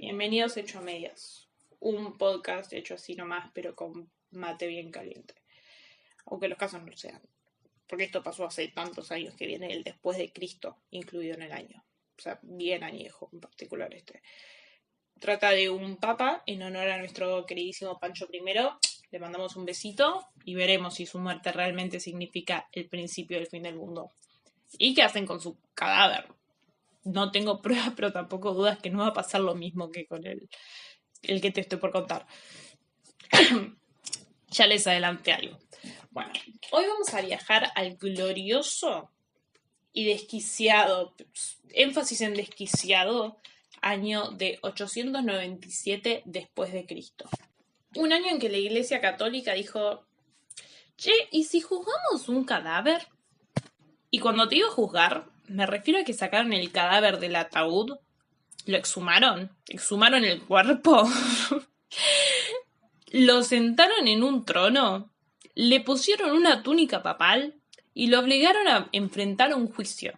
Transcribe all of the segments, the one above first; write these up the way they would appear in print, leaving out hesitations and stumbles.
Bienvenidos Hecho a Medias, un podcast hecho así nomás, pero con mate bien caliente. Aunque los casos no lo sean, porque esto pasó hace tantos años que viene el después de Cristo incluido en el año. O sea, bien añejo en particular este. Trata de un papa en honor a nuestro queridísimo Pancho I. Le mandamos un besito y veremos si su muerte realmente significa el principio del fin del mundo. ¿Y qué hacen con su cadáver? No tengo pruebas, pero tampoco dudas que no va a pasar lo mismo que con el que te estoy por contar. Ya les adelanté algo. Bueno, hoy vamos a viajar al glorioso y desquiciado, énfasis en desquiciado, año de 897 después de Cristo. Un año en que la Iglesia Católica dijo, che, ¿y si juzgamos un cadáver? Y cuando te digo juzgar, me refiero a que sacaron el cadáver del ataúd, lo exhumaron el cuerpo, lo sentaron en un trono, le pusieron una túnica papal y lo obligaron a enfrentar un juicio.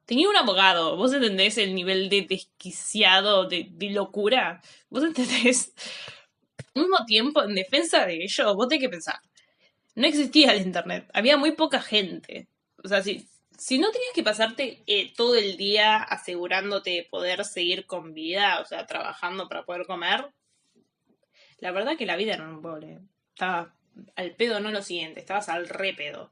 Tenía un abogado, ¿vos entendés el nivel de desquiciado, de locura? ¿Vos entendés? Al mismo tiempo, en defensa de ellos, vos tenés que pensar, no existía el internet, había muy poca gente. O sea, si no tenías que pasarte todo el día asegurándote de poder seguir con vida, o sea, trabajando para poder comer, la verdad que la vida era un embole. Estaba al pedo, no lo siguiente, estabas al re pedo.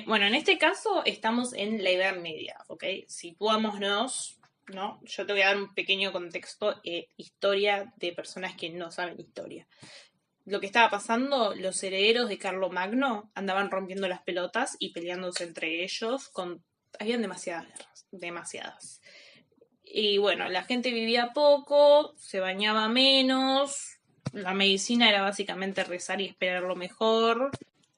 Bueno, en este caso estamos en la Edad Media, ¿ok? Situámonos, ¿no? Yo te voy a dar un pequeño contexto, historia de personas que no saben historia. Lo que estaba pasando, los herederos de Carlomagno andaban rompiendo las pelotas y peleándose entre ellos. Habían demasiadas guerras, demasiadas. Y bueno, la gente vivía poco, se bañaba menos, la medicina era básicamente rezar y esperar lo mejor.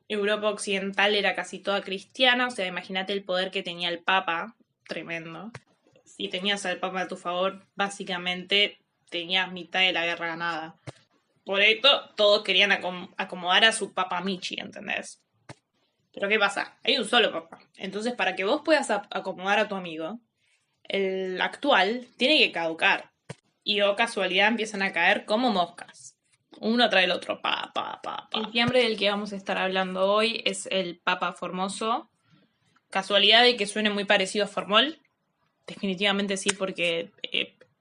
Europa occidental era casi toda cristiana, o sea, imagínate el poder que tenía el Papa, tremendo. Si tenías al Papa a tu favor, básicamente tenías mitad de la guerra ganada. Por esto, todos querían acomodar a su Papa Michi, ¿entendés? Pero ¿qué pasa? Hay un solo Papa. Entonces, para que vos puedas acomodar a tu amigo, el actual tiene que caducar. Y oh casualidad empiezan a caer como moscas. Uno trae el otro, pa. El fiambre del que vamos a estar hablando hoy es el Papa Formoso. ¿Casualidad de que suene muy parecido a Formol? Definitivamente sí, porque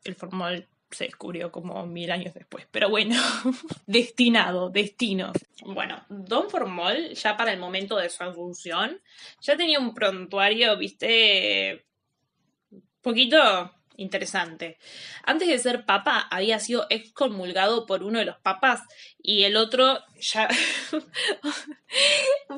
el Formol se descubrió como 1000 años después. Pero bueno, destino. Bueno, Don Formol, ya para el momento de su asunción, ya tenía un prontuario, viste, poquito interesante. Antes de ser papa, había sido excomulgado por uno de los papas y el otro ya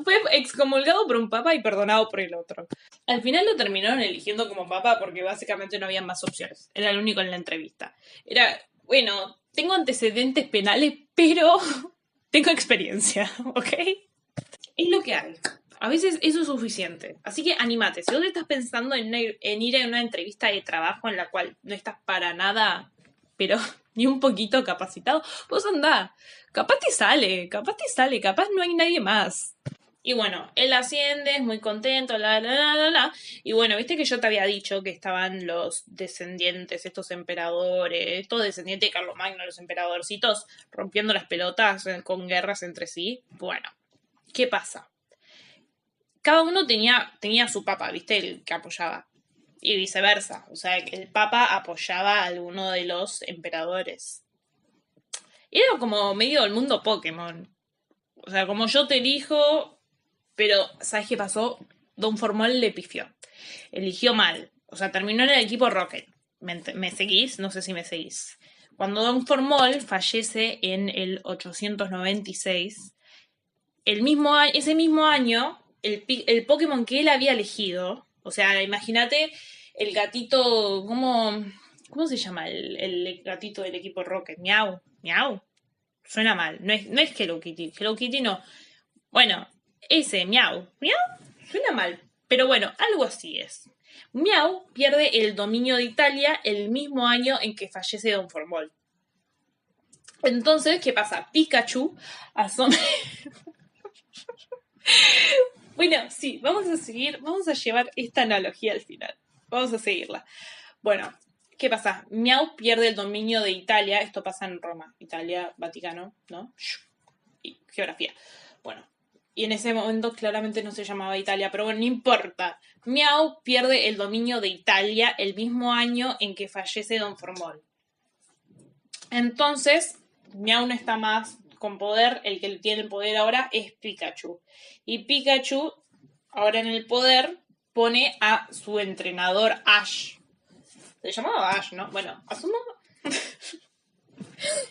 fue excomulgado por un papa y perdonado por el otro. Al final lo terminaron eligiendo como papa porque básicamente no había más opciones. Era el único en la entrevista. Era, bueno, tengo antecedentes penales, pero tengo experiencia, ¿ok? Es lo que hay. A veces eso es suficiente. Así que anímate. Si vos estás pensando en ir a una entrevista de trabajo en la cual no estás para nada, pero ni un poquito capacitado, vos andá. Capaz te sale, capaz no hay nadie más. Y bueno, él asciende, es muy contento, Y bueno, viste que yo te había dicho que estaban los descendientes, estos emperadores, estos descendientes de Carlomagno, los emperadorcitos, rompiendo las pelotas con guerras entre sí. Bueno, ¿qué pasa? Cada uno tenía su papa, ¿viste? El que apoyaba. Y viceversa. O sea, el papa apoyaba a alguno de los emperadores. Y era como medio el mundo Pokémon. O sea, como yo te elijo, pero ¿sabes qué pasó? Don Formol le pifió. Eligió mal. O sea, terminó en el equipo Rocket. ¿Me seguís? No sé si me seguís. Cuando Don Formol fallece en el 896, ese mismo año, el Pokémon que él había elegido, o sea, imagínate el gatito, ¿cómo se llama el gatito del equipo Rocket? Miau. Suena mal, no es Hello Kitty. Hello Kitty no. Bueno, ese, Miau. Suena mal, pero bueno, algo así es. Miau pierde el dominio de Italia el mismo año en que fallece Don Formol. Entonces, ¿qué pasa? Pikachu asome... Bueno, sí, vamos a llevar esta analogía al final. Vamos a seguirla. Bueno, ¿qué pasa? Miau pierde el dominio de Italia. Esto pasa en Roma. Italia, Vaticano, ¿no? Y geografía. Bueno, y en ese momento claramente no se llamaba Italia, pero bueno, no importa. Miau pierde el dominio de Italia el mismo año en que fallece Don Formol. Entonces, Miau no está más con poder, el que tiene el poder ahora es Pikachu. Y Pikachu, ahora en el poder, pone a su entrenador Ash. Se llamaba Ash, ¿no? Bueno, asumo...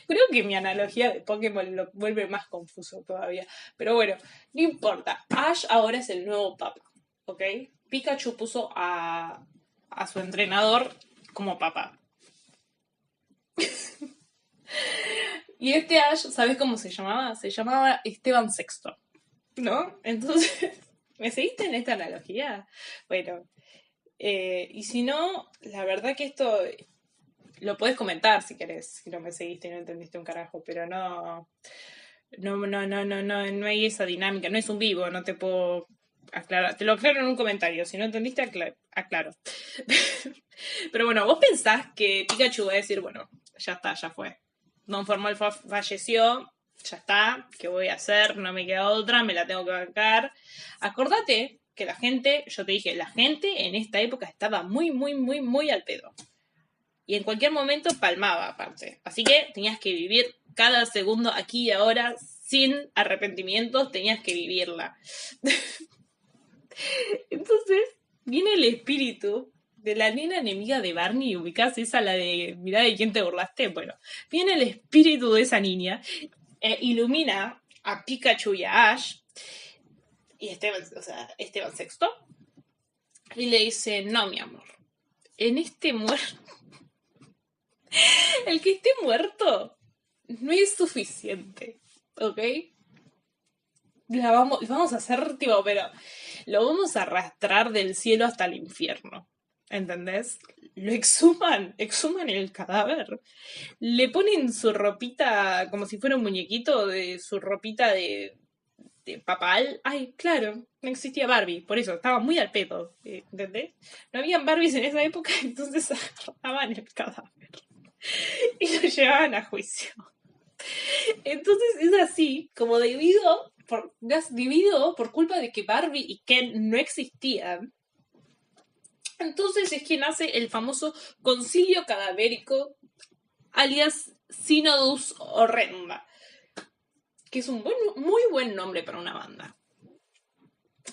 Creo que mi analogía de Pokémon lo vuelve más confuso todavía. Pero bueno, no importa. Ash ahora es el nuevo papa, ¿ok? Pikachu puso a su entrenador como papa. Y este Ash, ¿sabes cómo se llamaba? Se llamaba Esteban VI, ¿no? Entonces, ¿me seguiste en esta analogía? Bueno, y si no, la verdad que esto lo puedes comentar si querés, si no me seguiste y no entendiste un carajo, pero no hay esa dinámica, no es un vivo, no te puedo aclarar, te lo aclaro en un comentario, si no entendiste, aclaro. Pero bueno, vos pensás que Pikachu va a decir, bueno, ya está, ya fue. Don Formal falleció, ya está, ¿qué voy a hacer? No me queda otra, me la tengo que bancar. Acordate que la gente, yo te dije, la gente en esta época estaba muy al pedo. Y en cualquier momento palmaba aparte. Así que tenías que vivir cada segundo aquí y ahora sin arrepentimientos, tenías que vivirla. Entonces, viene el espíritu de la nena enemiga de Barney, ubicás esa, la de mirá de quién te burlaste. Bueno, viene el espíritu de esa niña, ilumina a Pikachu y a Ash, y Esteban VI, y le dice, no, mi amor, en este muerto, el que esté muerto no es suficiente, ¿ok? Vamos a hacer, tipo, pero lo vamos a arrastrar del cielo hasta el infierno. ¿Entendés? Lo exhuman el cadáver. Le ponen su ropita, como si fuera un muñequito, de su ropita de papal. Ay, claro, no existía Barbie, por eso, estaba muy al pedo, ¿entendés? No habían Barbies en esa época, entonces agarraban el cadáver y lo llevaban a juicio. Entonces es así, como dividido por culpa de que Barbie y Ken no existían. Entonces es que nace el famoso concilio cadavérico, alias Synodus Horrenda, que es un muy buen nombre para una banda.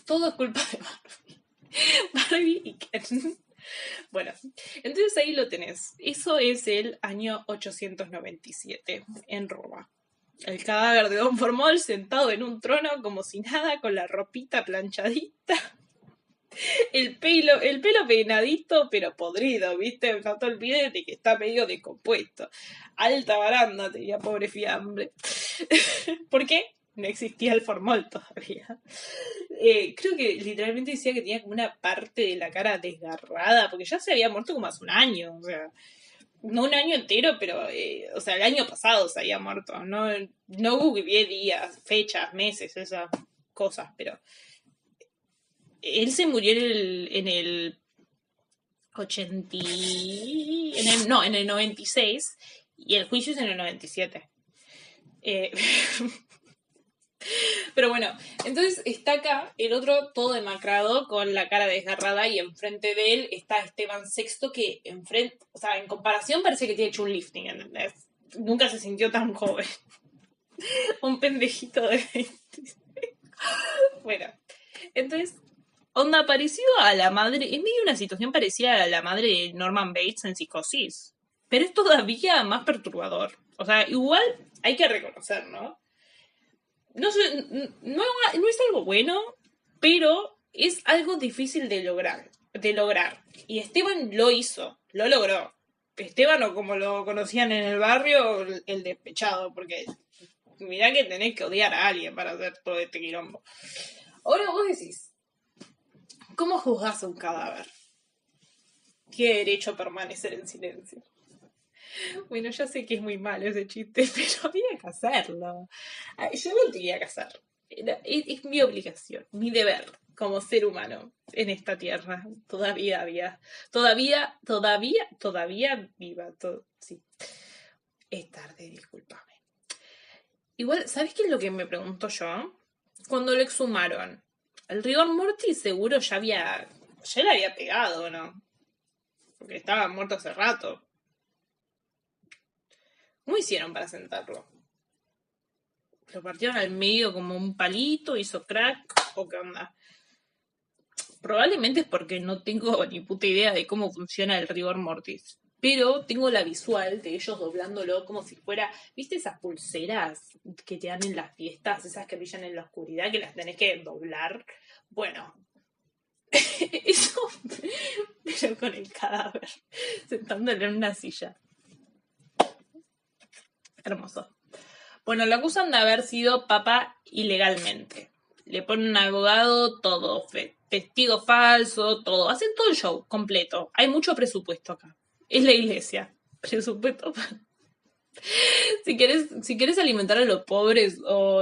Todo es culpa de Barbie. Barbie y Ken. Bueno, entonces ahí lo tenés. Eso es el año 897 en Roma. El cadáver de Don Formol sentado en un trono como si nada, con la ropita planchadita. El pelo peinadito, pero podrido, ¿viste? No te olvides de que está medio descompuesto. Alta baranda tenía, pobre fiambre. ¿Por qué? No existía el formol todavía. Creo que literalmente decía que tenía como una parte de la cara desgarrada, porque ya se había muerto como hace un año, o sea, no un año entero, pero, o sea, el año pasado se había muerto. No googleé días, fechas, meses, esas cosas, pero él se murió en el 80... en el 96, y el juicio es en el 97. Pero bueno, entonces está acá el otro todo demacrado con la cara desgarrada y enfrente de él está Esteban VI que o sea, en comparación parece que tiene hecho un lifting, ¿entendés? Nunca se sintió tan joven. Un pendejito de 20. Bueno, entonces, onda parecido a la madre, es medio una situación parecida a la madre de Norman Bates en Psicosis, pero es todavía más perturbador. O sea, igual hay que reconocer, ¿no? No es algo bueno, pero es algo difícil de lograr. Y Esteban lo hizo, lo logró. Esteban, o como lo conocían en el barrio, el despechado, porque mirá que tenés que odiar a alguien para hacer todo este quilombo. Ahora vos decís, ¿cómo juzgás a un cadáver? Tiene derecho a permanecer en silencio. Bueno, ya sé que es muy malo ese chiste, pero había que hacerlo. Yo lo tenía que hacer. Es mi obligación, mi deber. como ser humano en esta tierra. Todavía viva. Sí. Es tarde, discúlpame. Igual, ¿sabes qué es lo que me pregunto yo? Cuando lo exhumaron, el rigor mortis seguro ya le había pegado, ¿no? Porque estaba muerto hace rato. ¿Cómo hicieron para sentarlo? ¿Lo partieron al medio como un palito, hizo crack o qué onda? Probablemente es porque no tengo ni puta idea de cómo funciona el rigor mortis. Pero tengo la visual de ellos doblándolo como si fuera, ¿viste esas pulseras que te dan en las fiestas? Esas que brillan en la oscuridad, que las tenés que doblar. Bueno, eso, pero con el cadáver, sentándolo en una silla. Hermoso. Bueno, lo acusan de haber sido papa ilegalmente. Le ponen un abogado, todo, testigo falso, todo. Hacen todo el show completo. Hay mucho presupuesto acá. Es la iglesia. Presupuesto. Si querés alimentar a los pobres o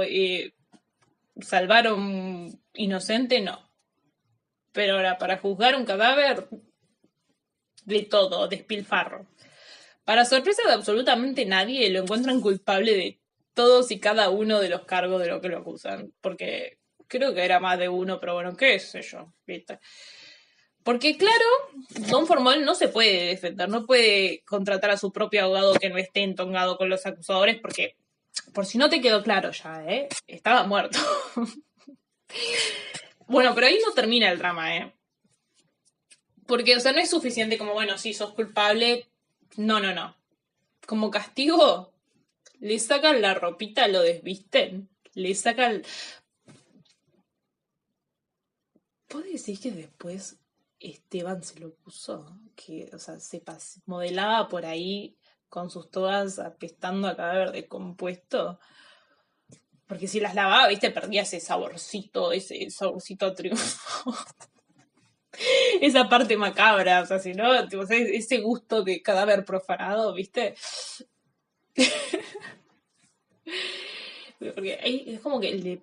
salvar a un inocente, no. Pero ahora, para juzgar un cadáver, de todo, despilfarro. Para sorpresa de absolutamente nadie, lo encuentran culpable de todos y cada uno de los cargos de lo que lo acusan. Porque creo que era más de uno, pero bueno, qué sé yo, ¿viste? Porque claro, Don Formol no se puede defender, no puede contratar a su propio abogado que no esté entongado con los acusadores, porque, por si no te quedó claro ya, estaba muerto. Bueno, pero ahí no termina el drama, porque, o sea, no es suficiente como, bueno, sí, sos culpable. No. Como castigo, le sacan la ropita, lo desvisten, le sacan... ¿Vos decís que después Esteban se lo puso? Que, o sea, modelaba por ahí con sus togas apestando a cadáver decompuesto. Porque si las lavaba, viste, perdía ese saborcito a triunfo. Esa parte macabra, o sea, si no, tipo, ese gusto de cadáver profanado, viste. Porque ahí es como que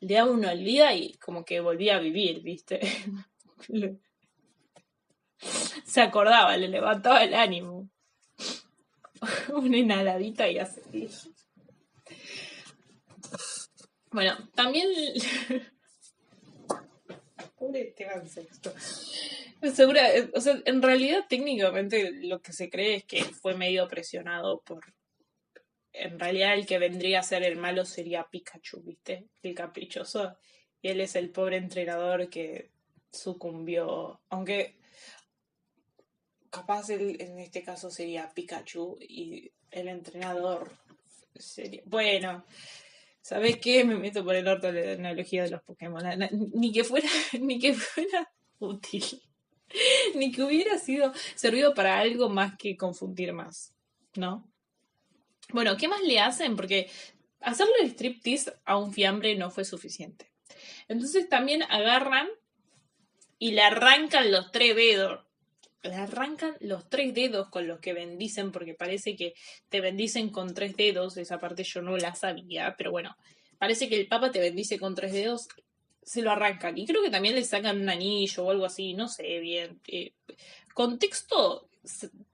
le daba una olvida y como que volvía a vivir, ¿viste? Se acordaba, le levantaba el ánimo. Una inhaladita y así. Bueno, también... Pobre Esteban Sexto. Segura, o sea, en realidad técnicamente lo que se cree es que fue medio presionado por... En realidad el que vendría a ser el malo sería Pikachu, ¿viste? El caprichoso. Y él es el pobre entrenador que sucumbió. Aunque capaz en este caso sería Pikachu y el entrenador sería... Bueno, ¿sabes qué? Me meto por el orto de la analogía de los Pokémon. Ni que fuera útil. Ni que hubiera servido para algo más que confundir más, ¿no? Bueno, ¿qué más le hacen? Porque hacerle el striptease a un fiambre no fue suficiente. Entonces también agarran y le arrancan los 3 dedos. Le arrancan los 3 dedos con los que bendicen, porque parece que te bendicen con 3 dedos. Esa parte yo no la sabía, pero bueno, parece que el Papa te bendice con 3 dedos. Se lo arrancan. Y creo que también le sacan un anillo o algo así, no sé bien. Contexto,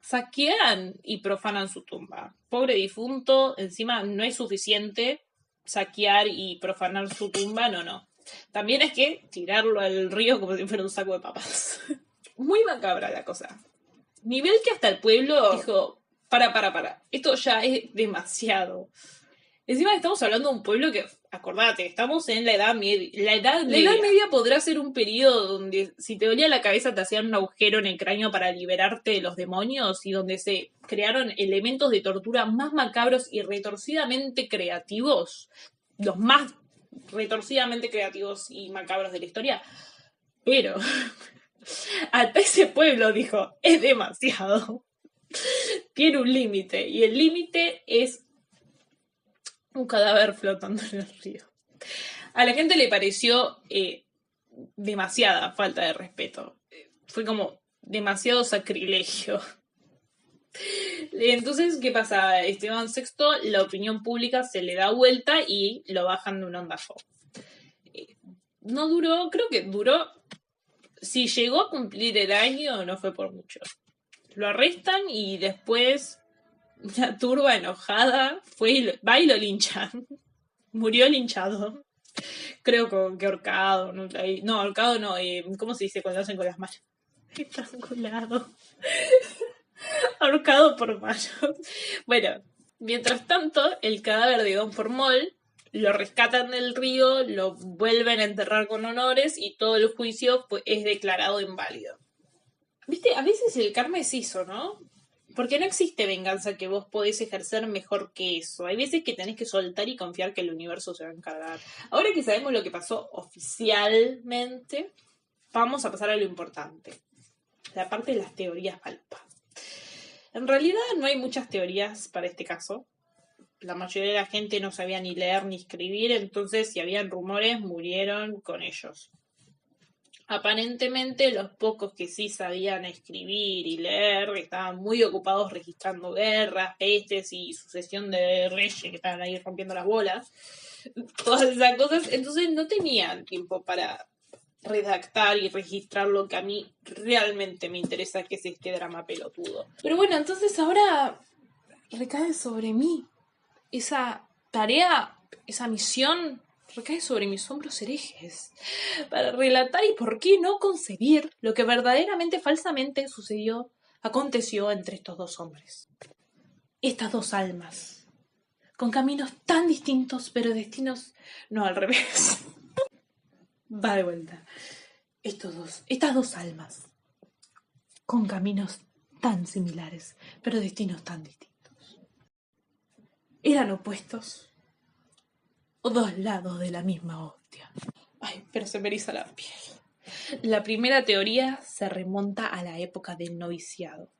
saquean y profanan su tumba. Pobre difunto, encima no es suficiente saquear y profanar su tumba, no. También es que tirarlo al río como si fuera un saco de papas. Muy macabra la cosa. Nivel que hasta el pueblo dijo, para, esto ya es demasiado. Encima estamos hablando de un pueblo que, acordate, estamos en la Edad Media. La Edad Media podrá ser un periodo donde si te dolía la cabeza te hacían un agujero en el cráneo para liberarte de los demonios y donde se crearon elementos de tortura más macabros y retorcidamente creativos. Los más retorcidamente creativos y macabros de la historia. Pero hasta ese pueblo dijo, es demasiado. Tiene un límite y el límite es un cadáver flotando en el río. A la gente le pareció demasiada falta de respeto. Fue como demasiado sacrilegio. Entonces, ¿qué pasa? Esteban VI, la opinión pública se le da vuelta y lo bajan de un onda show. no duró, creo que duró, si llegó a cumplir el año, no fue por mucho. Lo arrestan y después una turba enojada va y lo linchan. Murió linchado. Creo que ahorcado. No, ahorcado no. ¿Cómo se dice cuando lo hacen con las manos? Estrangulado. Ahorcado por manos. Bueno, mientras tanto, el cadáver de Don Formol lo rescatan del río, lo vuelven a enterrar con honores y todo el juicio es declarado inválido. Viste, a veces el karma es eso, ¿no? Porque no existe venganza que vos podés ejercer mejor que eso. Hay veces que tenés que soltar y confiar que el universo se va a encargar. Ahora que sabemos lo que pasó oficialmente, vamos a pasar a lo importante. La parte de las teorías palpa. En realidad no hay muchas teorías para este caso. La mayoría de la gente no sabía ni leer ni escribir, entonces si habían rumores, murieron con ellos. Aparentemente los pocos que sí sabían escribir y leer estaban muy ocupados registrando guerras, pestes y sucesión de reyes que estaban ahí rompiendo las bolas, todas esas cosas, entonces no tenían tiempo para redactar y registrar lo que a mí realmente me interesa, que es este drama pelotudo. Pero bueno, entonces ahora recae sobre mí esa tarea, esa misión recae sobre mis hombros herejes para relatar y por qué no concebir lo que verdaderamente falsamente aconteció entre estos dos hombres. Estas dos almas, con caminos tan distintos pero destinos... No, al revés. Va de vuelta. Estas dos almas, con caminos tan similares pero destinos tan distintos. Eran opuestos o dos lados de la misma hostia. Ay, pero se me eriza la piel. La primera teoría se remonta a la época del noviciado.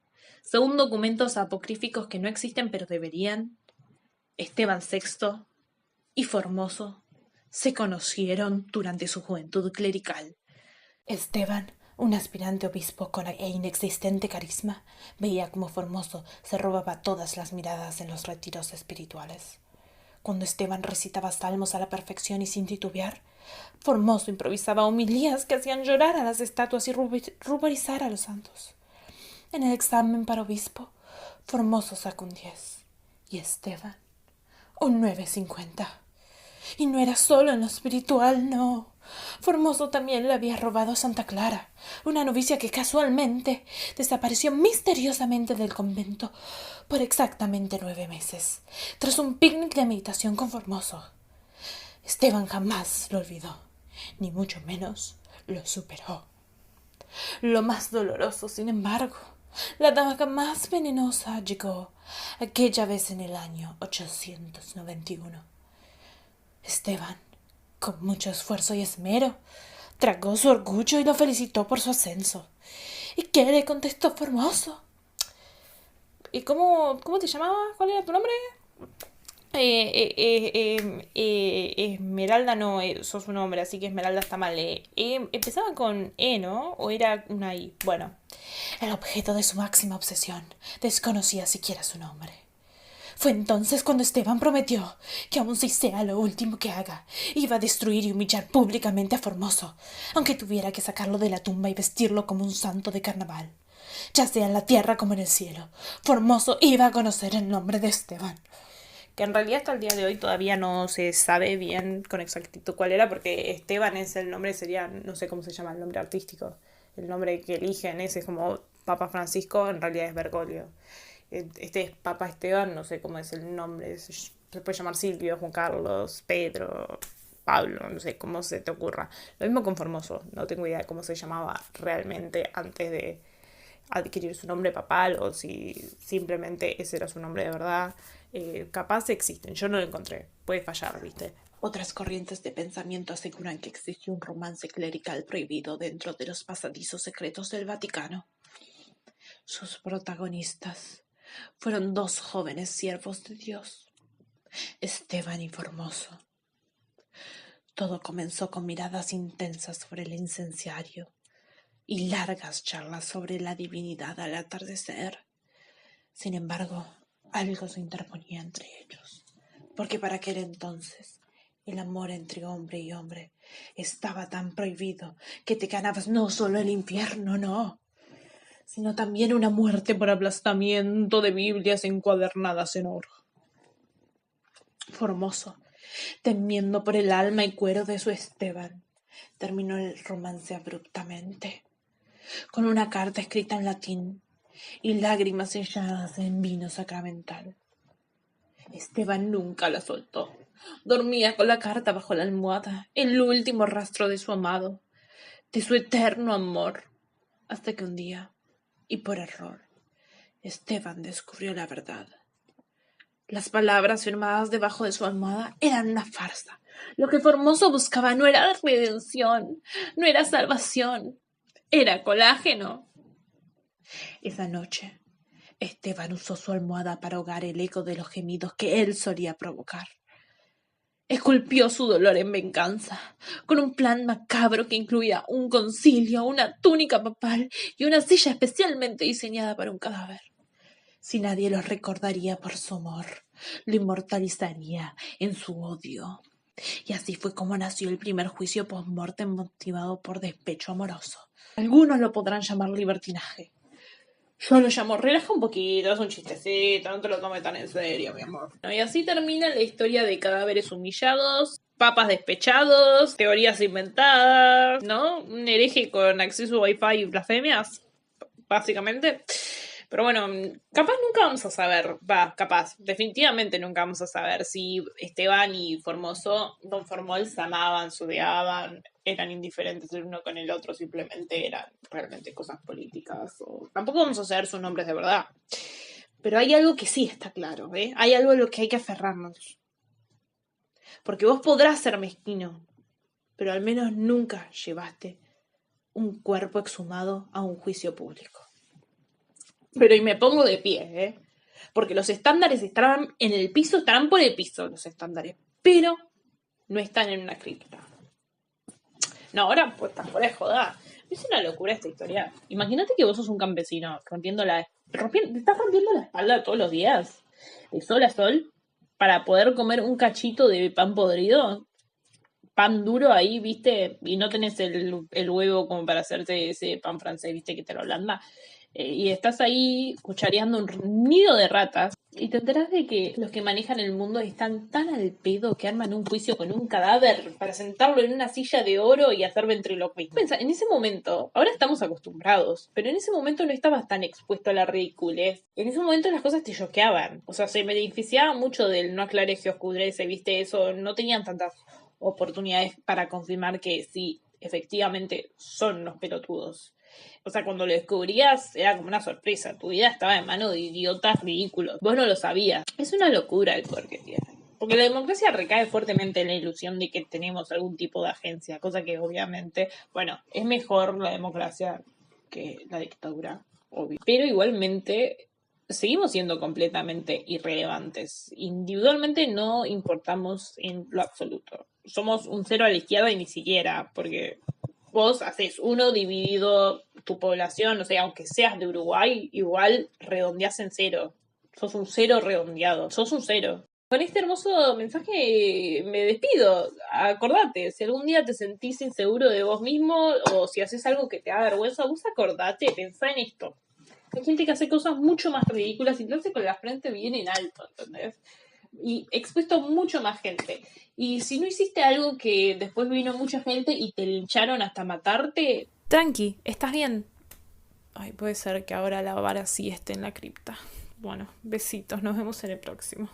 Según documentos apocríficos que no existen pero deberían, Esteban VI y Formoso se conocieron durante su juventud clerical. Esteban, un aspirante obispo con inexistente carisma, veía como Formoso se robaba todas las miradas en los retiros espirituales. Cuando Esteban recitaba salmos a la perfección y sin titubear, Formoso improvisaba homilías que hacían llorar a las estatuas y ruborizar a los santos. En el examen para obispo, Formoso sacó un 10 y Esteban un 9,50. Y no era solo en lo espiritual, no. Formoso también le había robado a Santa Clara, una novicia que casualmente desapareció misteriosamente del convento por exactamente 9 meses, tras un picnic de meditación con Formoso. Esteban jamás lo olvidó, ni mucho menos lo superó. Lo más doloroso, sin embargo, la daga más venenosa llegó aquella vez en el año 891. Esteban, con mucho esfuerzo y esmero, tragó su orgullo y lo felicitó por su ascenso. ¿Y qué le contestó Formoso? ¿Y cómo te llamabas? ¿Cuál era tu nombre? Esmeralda no, sos un hombre, así que Esmeralda está mal. Empezaba con E, ¿no? ¿O era una I? Bueno, el objeto de su máxima obsesión desconocía siquiera su nombre. Fue entonces cuando Esteban prometió que, aun si sea lo último que haga, iba a destruir y humillar públicamente a Formoso, aunque tuviera que sacarlo de la tumba y vestirlo como un santo de carnaval. Ya sea en la tierra como en el cielo, Formoso iba a conocer el nombre de Esteban. Que en realidad hasta el día de hoy todavía no se sabe bien con exactitud cuál era, porque Esteban es el nombre, sería, no sé cómo se llama el nombre artístico. El nombre que eligen ese es como Papa Francisco, en realidad es Bergoglio. Este es Papa Esteban, no sé cómo es el nombre, se puede llamar Silvio, Juan Carlos, Pedro, Pablo, no sé cómo se te ocurra. Lo mismo con Formoso, no tengo idea de cómo se llamaba realmente antes de adquirir su nombre papal o si simplemente ese era su nombre de verdad. Capaz existen, yo no lo encontré, puede fallar, ¿viste? Otras corrientes de pensamiento aseguran que existe un romance clerical prohibido dentro de los pasadizos secretos del Vaticano. Sus protagonistas fueron dos jóvenes siervos de Dios, Esteban y Formoso. Todo comenzó con miradas intensas sobre el incenciario y largas charlas sobre la divinidad al atardecer. Sin embargo, algo se interponía entre ellos, porque para aquel entonces El amor entre hombre y hombre estaba tan prohibido que te ganabas no solo el infierno, no, sino también una muerte por aplastamiento de Biblias encuadernadas en oro. Formoso, temiendo por el alma y cuero de su Esteban, terminó el romance abruptamente, con una carta escrita en latín y lágrimas selladas en vino sacramental. Esteban nunca la soltó. Dormía con la carta bajo la almohada, el último rastro de su amado, de su eterno amor, hasta que un día, y por error, Esteban descubrió la verdad. Las palabras firmadas debajo de su almohada eran una farsa. Lo que Formoso buscaba no era redención, no era salvación, era colágeno. Esa noche, Esteban usó su almohada para ahogar el eco de los gemidos que él solía provocar. Esculpió su dolor en venganza, con un plan macabro que incluía un concilio, una túnica papal y una silla especialmente diseñada para un cadáver. Si nadie los recordaría por su amor, lo inmortalizaría en su odio. Y así fue como nació el primer juicio post-mortem motivado por despecho amoroso. Algunos lo podrán llamar libertinaje. Yo lo llamo relaja un poquito, es un chistecito, no te lo tomes tan en serio, mi amor. Y así termina la historia de cadáveres humillados, papas despechados, teorías inventadas, ¿no? Un hereje con acceso a Wi-Fi y blasfemias, básicamente. Pero bueno, capaz nunca vamos a saber, definitivamente nunca vamos a saber si Esteban y Don Formol se amaban, se odiaban, eran indiferentes el uno con el otro, simplemente eran realmente cosas políticas. Tampoco vamos a saber sus nombres de verdad. Pero hay algo que sí está claro, ¿eh? Hay algo a lo que hay que aferrarnos. Porque vos podrás ser mezquino, pero al menos nunca llevaste un cuerpo exhumado a un juicio público. Pero y me pongo de pie, ¿eh? Porque los estándares estarán en el piso, estarán por el piso los estándares, pero no están en una cripta. No, ahora pues están por de joda. Es una locura esta historia. Imagínate que vos sos un campesino te estás rompiendo la espalda todos los días, de sol a sol, para poder comer un cachito de pan podrido, pan duro ahí, ¿viste? Y no tenés el huevo como para hacerte ese pan francés, ¿viste? Que te lo ablanda. Y estás ahí cuchareando un nido de ratas y te enterás de que los que manejan el mundo están tan al pedo que arman un juicio con un cadáver para sentarlo en una silla de oro y hacer ventriloquismo. Pensa, en ese momento, ahora estamos acostumbrados, pero en ese momento no estabas tan expuesto a la ridiculez. En ese momento las cosas te choqueaban. O sea, se beneficiaba mucho del no aclares que oscurece, ¿viste? Eso, no tenían tantas oportunidades para confirmar que sí, efectivamente son unos pelotudos. O sea, cuando lo descubrías era como una sorpresa. Tu vida estaba en manos de idiotas ridículos. Vos no lo sabías. Es una locura el poder que tiene. Porque la democracia recae fuertemente en la ilusión de que tenemos algún tipo de agencia. Cosa que obviamente, bueno, es mejor la democracia que la dictadura, obvio. Pero igualmente seguimos siendo completamente irrelevantes. Individualmente no importamos en lo absoluto. Somos un cero a la izquierda y ni siquiera, porque vos haces uno dividido tu población, o sea, aunque seas de Uruguay, igual redondeás en cero. Sos un cero redondeado, sos un cero. Con este hermoso mensaje me despido. Acordate, si algún día te sentís inseguro de vos mismo o si haces algo que te da vergüenza, vos acordate, pensá en esto. Hay gente que hace cosas mucho más ridículas y te hace con la frente bien en alto, ¿entendés? Y expuesto a mucho más gente. Y si no hiciste algo que después vino mucha gente y te lincharon hasta matarte, tranqui, estás bien. Ay, puede ser que ahora la vara sí esté en la cripta. Bueno, besitos, nos vemos en el próximo.